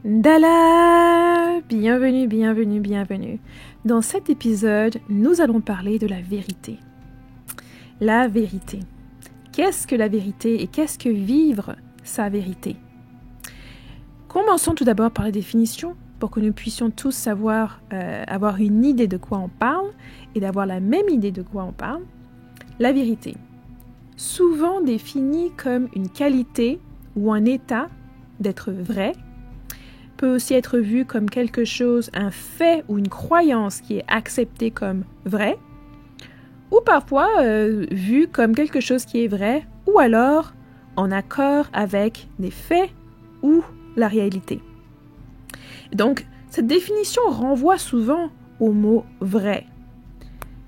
Dala! Bienvenue. Dans cet épisode, nous allons parler de la vérité. La vérité. Qu'est-ce que la vérité et qu'est-ce que vivre sa vérité? Commençons tout d'abord par la définition pour que nous puissions tous savoir, avoir une idée de quoi on parle et d'avoir la même idée de quoi on parle. La vérité. Souvent définie comme une qualité ou un état d'être vrai, peut aussi être vu comme quelque chose, un fait ou une croyance qui est acceptée comme vrai, ou parfois vu comme quelque chose qui est vrai, ou alors en accord avec des faits ou la réalité. Donc, cette définition renvoie souvent au mot vrai.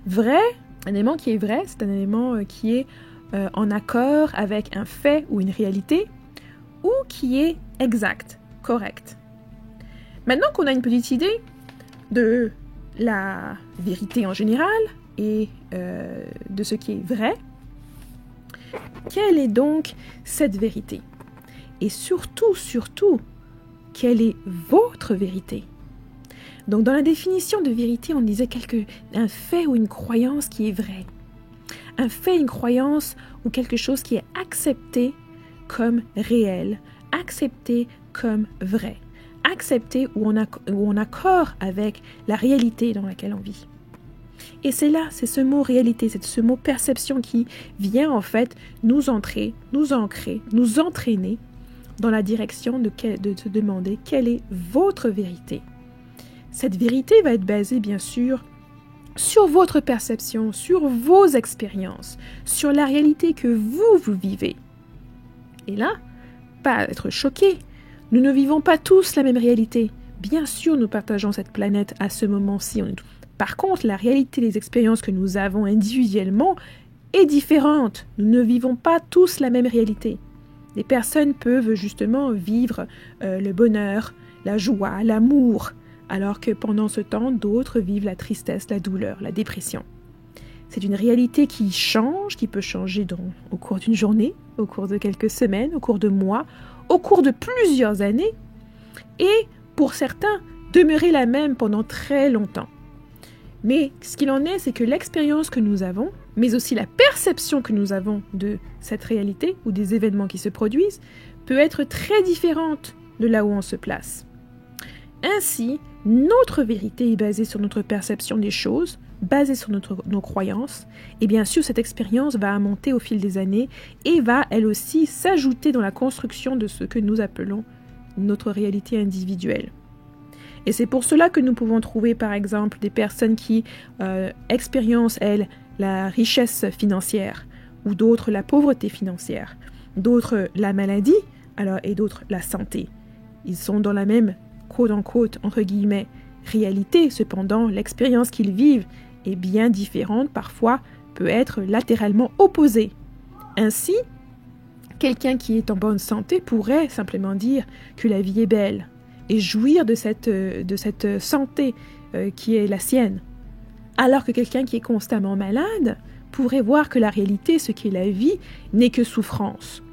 Vrai, un élément qui est vrai, c'est un élément qui est en accord avec un fait ou une réalité, ou qui est exact, correct. Maintenant qu'on a une petite idée de la vérité en général et de ce qui est vrai, quelle est donc cette vérité? Et surtout, quelle est votre vérité? Donc dans la définition de vérité, on disait un fait ou une croyance qui est vrai. Un fait, une croyance ou quelque chose qui est accepté comme réel, accepté comme vrai. Accepté ou en accord avec la réalité dans laquelle on vit. Et c'est ce mot réalité, c'est ce mot perception qui vient en fait nous ancrer, nous entraîner dans la direction de se demander quelle est votre vérité. Cette vérité va être basée bien sûr sur votre perception, sur vos expériences, sur la réalité que vous vivez. Et là, pas être choqué. Nous ne vivons pas tous la même réalité. Bien sûr, nous partageons cette planète à ce moment-ci. Par contre, la réalité des expériences que nous avons individuellement est différente. Nous ne vivons pas tous la même réalité. Des personnes peuvent justement vivre le bonheur, la joie, l'amour, alors que pendant ce temps, d'autres vivent la tristesse, la douleur, la dépression. C'est une réalité qui change, qui peut changer au cours d'une journée, au cours de quelques semaines, au cours de mois, au cours de plusieurs années, et pour certains, demeurer la même pendant très longtemps. Mais ce qu'il en est, c'est que l'expérience que nous avons, mais aussi la perception que nous avons de cette réalité ou des événements qui se produisent, peut être très différente de là où on se place. Ainsi, notre vérité est basée sur notre perception des choses, basée sur nos croyances, et bien sûr cette expérience va monter au fil des années et va elle aussi s'ajouter dans la construction de ce que nous appelons notre réalité individuelle. Et c'est pour cela que nous pouvons trouver par exemple des personnes qui expériencent elles la richesse financière, ou d'autres la pauvreté financière, d'autres la maladie, et d'autres la santé. Ils sont dans la même quote-unquote, entre guillemets, réalité, cependant l'expérience qu'ils vivent est bien différente, parfois peut être latéralement opposée. Ainsi, quelqu'un qui est en bonne santé pourrait simplement dire que la vie est belle et jouir de cette santé qui est la sienne. Alors que quelqu'un qui est constamment malade pourrait voir que la réalité, ce qu'est la vie, n'est que souffrance.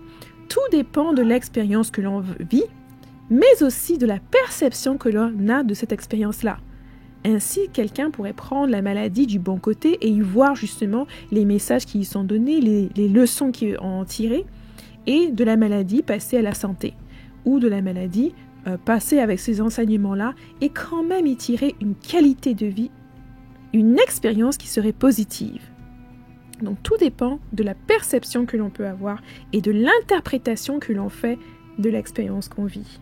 Tout dépend de l'expérience que l'on vit, mais aussi de la perception que l'on a de cette expérience-là. Ainsi, quelqu'un pourrait prendre la maladie du bon côté et y voir justement les messages qui y sont donnés, les leçons qui en tirées, et de la maladie passer à la santé, ou de la maladie passer avec ces enseignements-là et quand même y tirer une qualité de vie, une expérience qui serait positive. Donc tout dépend de la perception que l'on peut avoir et de l'interprétation que l'on fait de l'expérience qu'on vit.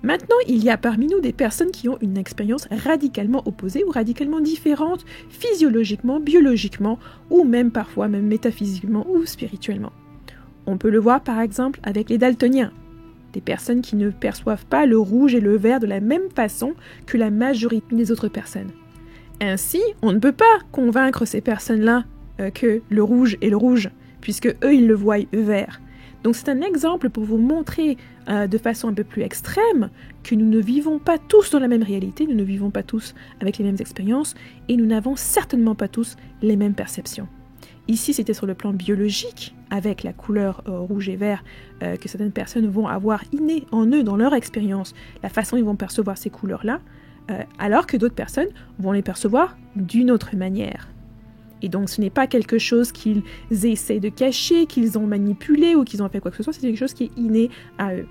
Maintenant, il y a parmi nous des personnes qui ont une expérience radicalement opposée ou radicalement différente, physiologiquement, biologiquement, ou même parfois même métaphysiquement ou spirituellement. On peut le voir par exemple avec les daltoniens, des personnes qui ne perçoivent pas le rouge et le vert de la même façon que la majorité des autres personnes. Ainsi, on ne peut pas convaincre ces personnes-là que le rouge est le rouge, puisque eux, ils le voient vert. Donc c'est un exemple pour vous montrer de façon un peu plus extrême que nous ne vivons pas tous dans la même réalité, nous ne vivons pas tous avec les mêmes expériences et nous n'avons certainement pas tous les mêmes perceptions. Ici, c'était sur le plan biologique, avec la couleur rouge et vert que certaines personnes vont avoir innée en eux, dans leur expérience, la façon dont ils vont percevoir ces couleurs-là, alors que d'autres personnes vont les percevoir d'une autre manière. Et donc, ce n'est pas quelque chose qu'ils essaient de cacher, qu'ils ont manipulé ou qu'ils ont fait quoi que ce soit, c'est quelque chose qui est inné à eux.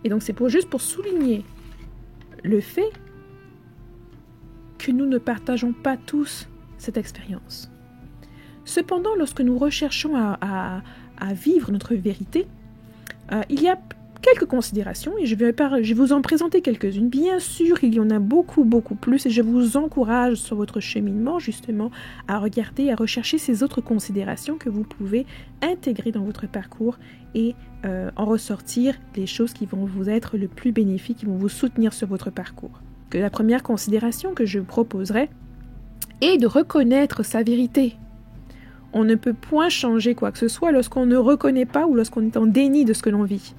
Et donc, c'est juste pour souligner le fait que nous ne partageons pas tous cette expérience. Cependant, lorsque nous recherchons à vivre notre vérité, il y a quelques considérations et je vais vous en présenter quelques-unes. Bien sûr, il y en a beaucoup, beaucoup plus et je vous encourage sur votre cheminement justement à regarder, à rechercher ces autres considérations que vous pouvez intégrer dans votre parcours et en ressortir les choses qui vont vous être le plus bénéfiques, qui vont vous soutenir sur votre parcours. Que la première considération que je vous proposerai est de reconnaître sa vérité. On ne peut point changer quoi que ce soit lorsqu'on ne reconnaît pas ou lorsqu'on est en déni de ce que l'on vit,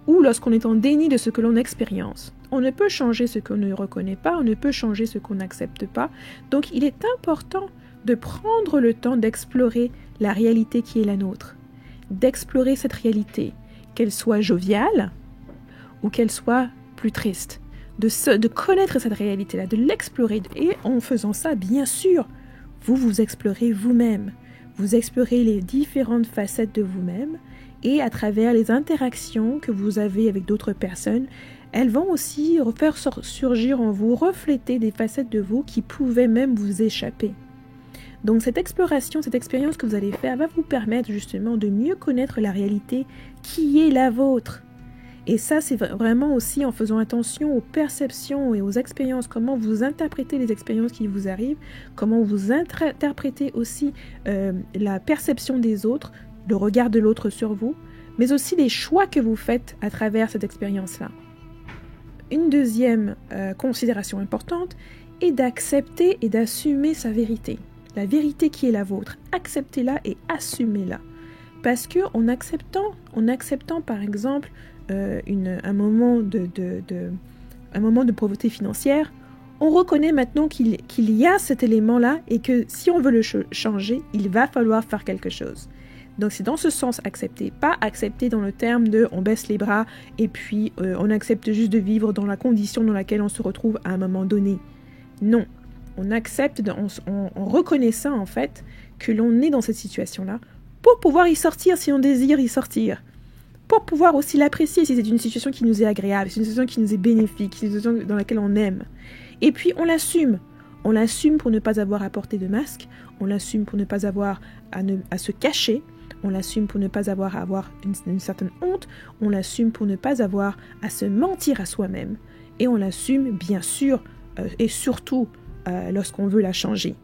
ou lorsqu'on est en déni de ce que l'on expérience. On ne peut changer ce qu'on ne reconnaît pas, on ne peut changer ce qu'on n'accepte pas. Donc il est important de prendre le temps d'explorer la réalité qui est la nôtre, d'explorer cette réalité, qu'elle soit joviale ou qu'elle soit plus triste, de connaître cette réalité-là, de l'explorer. Et en faisant ça, bien sûr, vous explorez vous-même. Vous explorez les différentes facettes de vous-même et à travers les interactions que vous avez avec d'autres personnes, elles vont aussi faire surgir en vous, refléter des facettes de vous qui pouvaient même vous échapper. Donc cette exploration, cette expérience que vous allez faire va vous permettre justement de mieux connaître la réalité qui est la vôtre. Et ça, c'est vraiment aussi en faisant attention aux perceptions et aux expériences, comment vous interprétez les expériences qui vous arrivent, comment vous interprétez aussi la perception des autres, le regard de l'autre sur vous, mais aussi les choix que vous faites à travers cette expérience-là. Une deuxième considération importante est d'accepter et d'assumer sa vérité. La vérité qui est la vôtre, acceptez-la et assumez-la. Parce que en acceptant par exemple un moment de pauvreté financière, on reconnaît maintenant qu'il y a cet élément-là et que si on veut le changer, il va falloir faire quelque chose. Donc c'est dans ce sens accepter, pas accepter dans le terme de on baisse les bras et puis on accepte juste de vivre dans la condition dans laquelle on se retrouve à un moment donné. Non, on accepte en reconnaissant en fait que l'on est dans cette situation-là pour pouvoir y sortir si on désire y sortir. Pour pouvoir aussi l'apprécier si c'est une situation qui nous est agréable, si c'est une situation qui nous est bénéfique, si c'est une situation dans laquelle on aime. Et puis on l'assume. On l'assume pour ne pas avoir à porter de masque, on l'assume pour ne pas avoir à se cacher, on l'assume pour ne pas avoir à avoir une certaine honte, on l'assume pour ne pas avoir à se mentir à soi-même. Et on l'assume bien sûr et surtout lorsqu'on veut la changer.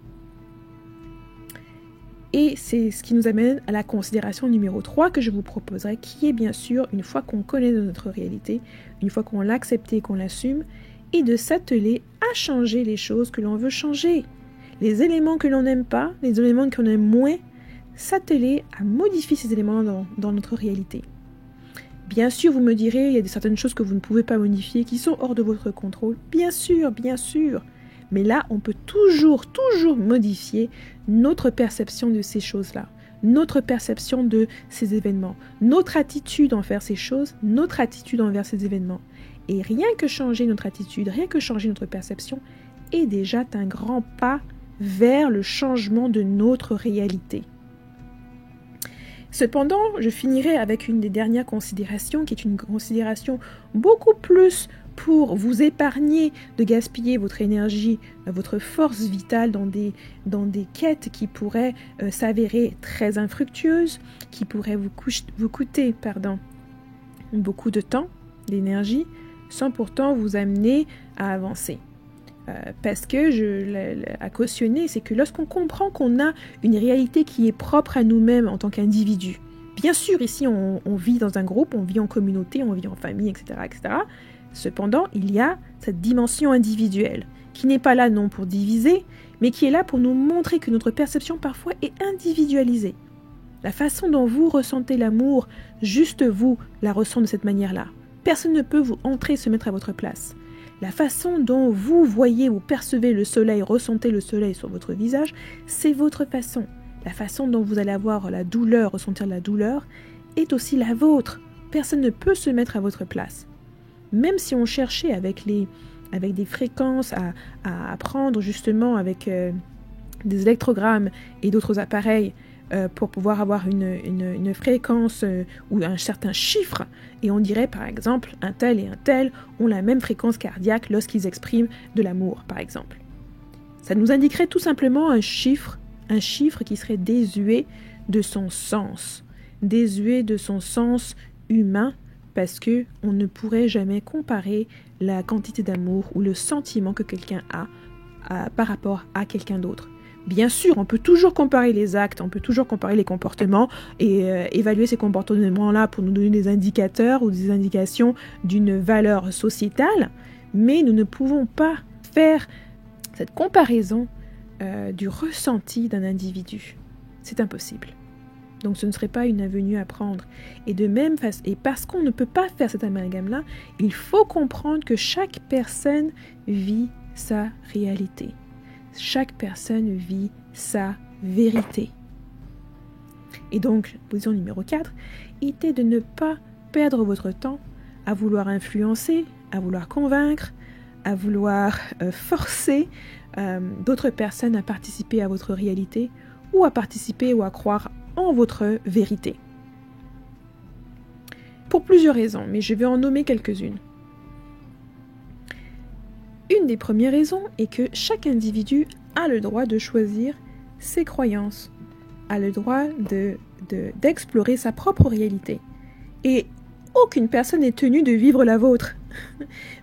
Et c'est ce qui nous amène à la considération numéro 3 que je vous proposerai, qui est bien sûr, une fois qu'on connaît notre réalité, une fois qu'on l'a acceptée, qu'on l'assume, et de s'atteler à changer les choses que l'on veut changer. Les éléments que l'on n'aime pas, les éléments qu'on aime moins, s'atteler à modifier ces éléments dans notre réalité. Bien sûr, vous me direz, il y a certaines choses que vous ne pouvez pas modifier, qui sont hors de votre contrôle. Bien sûr, bien sûr. Mais là, on peut toujours modifier notre perception de ces choses-là, notre perception de ces événements, notre attitude envers ces choses, notre attitude envers ces événements. Et rien que changer notre attitude, rien que changer notre perception est déjà un grand pas vers le changement de notre réalité. Cependant, je finirai avec une des dernières considérations, qui est une considération beaucoup plus pour vous épargner de gaspiller votre énergie, votre force vitale dans des quêtes qui pourraient s'avérer très infructueuses, qui pourraient vous coûter beaucoup de temps, d'énergie, sans pourtant vous amener à avancer. Parce que à cautionner, c'est que lorsqu'on comprend qu'on a une réalité qui est propre à nous-mêmes en tant qu'individu, bien sûr, ici, on vit dans un groupe, on vit en communauté, on vit en famille, etc., etc., cependant, il y a cette dimension individuelle qui n'est pas là non pour diviser, mais qui est là pour nous montrer que notre perception parfois est individualisée. La façon dont vous ressentez l'amour, juste vous la ressent de cette manière-là. Personne ne peut vous entrer se mettre à votre place. La façon dont vous voyez ou percevez le soleil, ressentez le soleil sur votre visage, c'est votre façon. La façon dont vous allez avoir la douleur, ressentir la douleur, est aussi la vôtre. Personne ne peut se mettre à votre place. Même si on cherchait avec des fréquences à prendre justement avec des électrogrammes et d'autres appareils pour pouvoir avoir une fréquence ou un certain chiffre, et on dirait par exemple un tel et un tel ont la même fréquence cardiaque lorsqu'ils expriment de l'amour par exemple. Ça nous indiquerait tout simplement un chiffre qui serait désuet de son sens humain, parce que on ne pourrait jamais comparer la quantité d'amour ou le sentiment que quelqu'un a par rapport à quelqu'un d'autre. Bien sûr, on peut toujours comparer les actes, on peut toujours comparer les comportements et évaluer ces comportements-là pour nous donner des indicateurs ou des indications d'une valeur sociétale, mais nous ne pouvons pas faire cette comparaison du ressenti d'un individu. C'est impossible. Donc ce ne serait pas une avenue à prendre. Et de même façon, et parce qu'on ne peut pas faire cet amalgame-là, il faut comprendre que chaque personne vit sa réalité. Chaque personne vit sa vérité. Et donc, position numéro 4, était de ne pas perdre votre temps à vouloir influencer, à vouloir convaincre, à vouloir forcer d'autres personnes à participer à votre réalité ou à participer ou à croire en votre vérité. Pour plusieurs raisons, mais je vais en nommer quelques-unes. Une des premières raisons est que chaque individu a le droit de choisir ses croyances, a le droit d'explorer sa propre réalité. Et aucune personne n'est tenue de vivre la vôtre.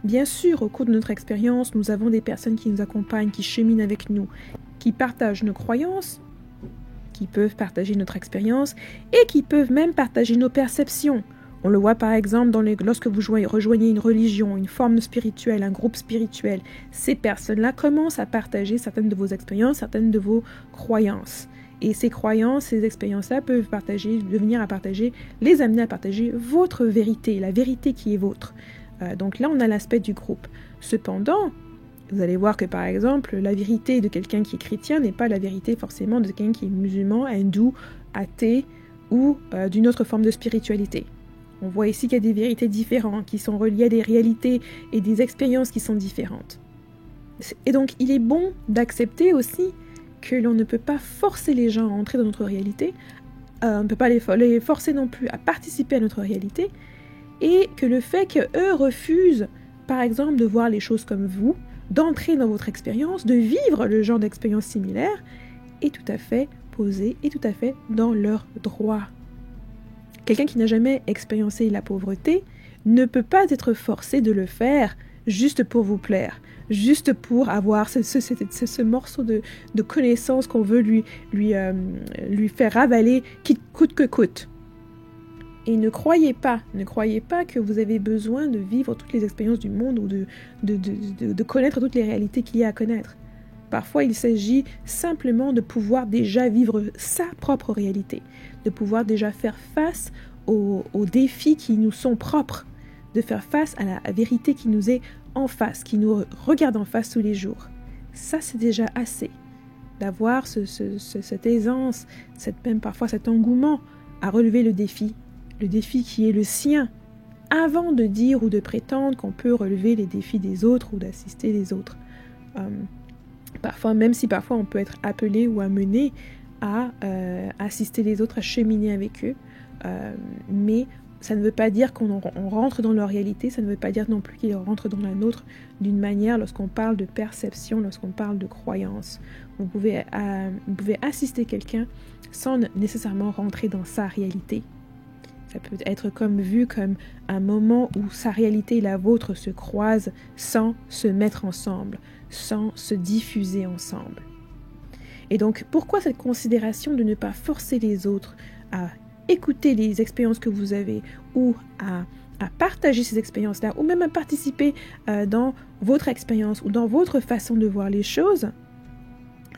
Bien sûr, au cours de notre expérience, nous avons des personnes qui nous accompagnent, qui cheminent avec nous, qui partagent nos croyances, qui peuvent partager notre expérience et qui peuvent même partager nos perceptions. On le voit par exemple lorsque vous rejoignez une religion, une forme spirituelle, un groupe spirituel. Ces personnes-là commencent à partager certaines de vos expériences, certaines de vos croyances. Et ces croyances, ces expériences-là peuvent les amener à partager votre vérité, la vérité qui est vôtre. Donc là, on a l'aspect du groupe. Cependant, vous allez voir que par exemple, la vérité de quelqu'un qui est chrétien n'est pas la vérité forcément de quelqu'un qui est musulman, hindou, athée ou d'une autre forme de spiritualité. On voit ici qu'il y a des vérités différentes qui sont reliées à des réalités et des expériences qui sont différentes. Et donc, il est bon d'accepter aussi que l'on ne peut pas forcer les gens à entrer dans notre réalité, on ne peut pas les forcer non plus à participer à notre réalité, et que le fait qu'eux refusent, par exemple, de voir les choses comme vous, d'entrer dans votre expérience, de vivre le genre d'expérience similaire, est tout à fait posé et tout à fait dans leur droit. Quelqu'un qui n'a jamais expériencé la pauvreté ne peut pas être forcé de le faire juste pour vous plaire, juste pour avoir ce morceau de connaissance qu'on veut lui faire avaler coûte que coûte. Et ne croyez pas que vous avez besoin de vivre toutes les expériences du monde ou de connaître toutes les réalités qu'il y a à connaître. Parfois, il s'agit simplement de pouvoir déjà vivre sa propre réalité, de pouvoir déjà faire face aux défis qui nous sont propres, de faire face à la vérité qui nous est en face, qui nous regarde en face tous les jours. Ça, c'est déjà assez d'avoir cette aisance, même parfois cet engouement à relever le défi qui est le sien, avant de dire ou de prétendre qu'on peut relever les défis des autres ou d'assister les autres. Même si parfois on peut être appelé ou amené à assister les autres, à cheminer avec eux, mais ça ne veut pas dire qu'on rentre dans leur réalité, ça ne veut pas dire non plus qu'ils rentrent dans la nôtre d'une manière lorsqu'on parle de perception, lorsqu'on parle de croyance. Vous pouvez assister quelqu'un sans nécessairement rentrer dans sa réalité. Ça peut être vu comme un moment où sa réalité et la vôtre se croisent sans se mettre ensemble, sans se diffuser ensemble. Et donc, pourquoi cette considération de ne pas forcer les autres à écouter les expériences que vous avez ou à partager ces expériences-là ou même à participer dans votre expérience ou dans votre façon de voir les choses?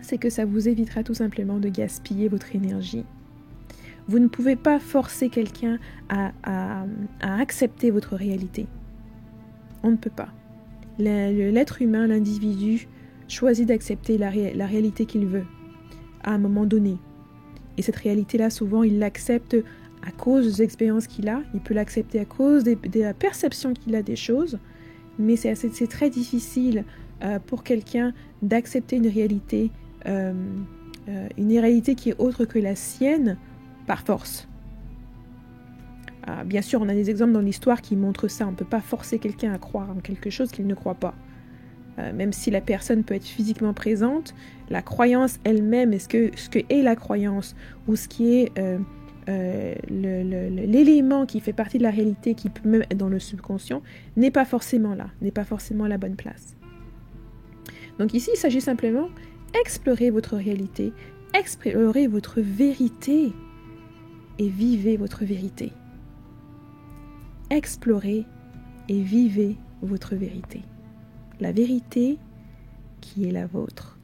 C'est que ça vous évitera tout simplement de gaspiller votre énergie. Vous ne pouvez pas forcer quelqu'un à accepter votre réalité. On ne peut pas. L'être humain, l'individu, choisit d'accepter la réalité qu'il veut à un moment donné. Et cette réalité-là, souvent, il l'accepte à cause des expériences qu'il a. Il peut l'accepter à cause de la perception qu'il a des choses. Mais c'est très difficile pour quelqu'un d'accepter une réalité qui est autre que la sienne par force. Bien sûr, on a des exemples dans l'histoire qui montrent ça. On ne peut pas forcer quelqu'un à croire en quelque chose qu'il ne croit pas. Même si la personne peut être physiquement présente, la croyance elle-même, ce que est la croyance, ou ce qui est l'élément qui fait partie de la réalité, qui peut même être dans le subconscient, n'est pas forcément là, n'est pas forcément à la bonne place. Donc ici, il s'agit simplement d'explorer votre réalité, explorer votre vérité, et vivez votre vérité. Explorez et vivez votre vérité. La vérité qui est la vôtre.